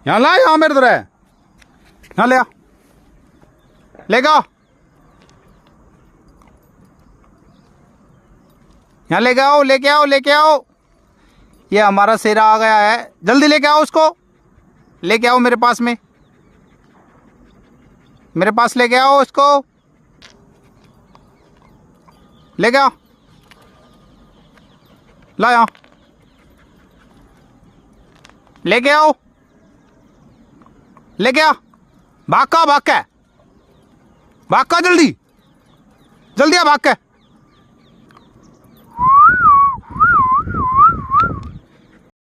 यहाँ ला, यहाँ मेरे तरह यहाँ ले आ, लेके आओ, यहाँ लेके आओ, लेके आओ, लेके आओ। ये हमारा शेरा आ गया है, जल्दी लेके आओ उसको, लेके आओ मेरे पास में, मेरे पास लेके आओ उसको, लेके आओ, ला यहाँ, लेके आओ, लेके आ, भाग का, भाग का, भाग का, जल्दी जल्दी आ, भाग का।